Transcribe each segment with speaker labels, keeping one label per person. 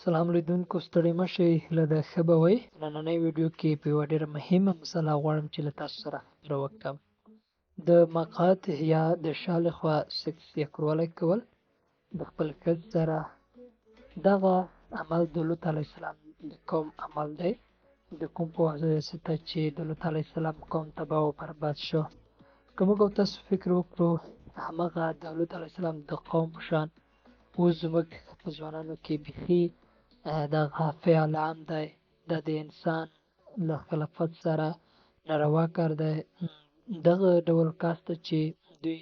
Speaker 1: سلام لیدونکو ستړي مشئ هیله ده ښه به وئ. نننۍ ویډیو کې په یوه ډېره مهمه مسله غواړم چې له تاسو سره خبره وکړم. د مقعد یا د شا لخوا سکس یا کوروالی کول د خپل ښځې سره دغه عمل د لوط علیه السلام د قوم عمل دی، د کوم په واسطه چې د لوط علیه السلام قوم تباه او برباد شو. که موږ او تاسو فکر وکړو همغه د لوط علیه السلام د قوم په شان اوس زموږ په ځوانانو کې بیخي دغه فعل عام دی، دا د انسان له خلافت سره ناروا کار دی. دغه ډول کار ته چې دوی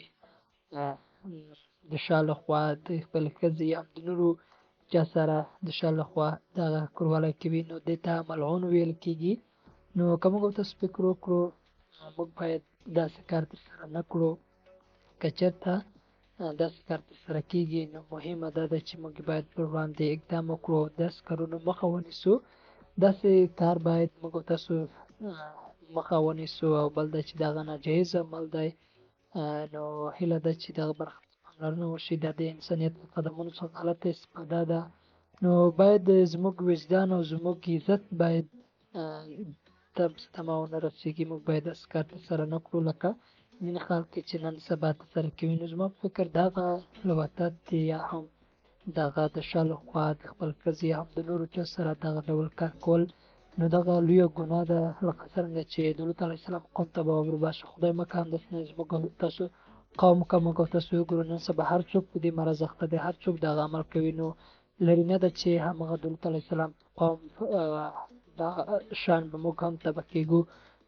Speaker 1: د شا لخوا د خپل ښځې یا د نورو چا سره د شا لخوا دغه کوروالی کوي، نو دې ته ملعون ویل کېږي. نو که موږ تاسو فکر وکړو موږ باید داسې کار ترسره نه کړو. که چېرته داسې کار ترسره کېږي نو مهمه دا ده چې موږ باید پر وړاندې اقدام وکړو او داسې کارونو مخه ونیسو. داسې کار باید موږ تاسو مخه ونیسو. او بل دا چې دغه ناجایز عمل دی، نو هیله ده چې دغه برخه پاملرنه وشي. دا د انسانیت له قدمونو څخه غلطه استفاده ده. نو باید زموږ وجدان او زموږ عزت باید تمه ونه رسېږي. موږ باید داسې کار ترسره نه کړو لکه ځینې خلک چې نن سبا ترسره کوي. نو زما په فکر دغه لواطت یا هم دغه د شا لخوا د خپل ښځې یا هم د نورو چا سره دغه ډول کار کول، نو دغه لویه ګناه ده. لکه څرنګه چې د لوط علیه السلام قوم تباه او برباد شو، خدای مکړه همداسې زموږ او تاسو قوم که موږ او تاسو وګورو نن سبا هر څوک په دې مرض اخته دی، هر څوک دغه عمل کوي. نو لرې نه ده چې همغه د لوط علیه السلام قوم دغه شان به موږ هم تباه کېږو.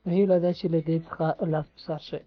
Speaker 1: نو هیله ده چې له دې څخه لاس په سر شئ.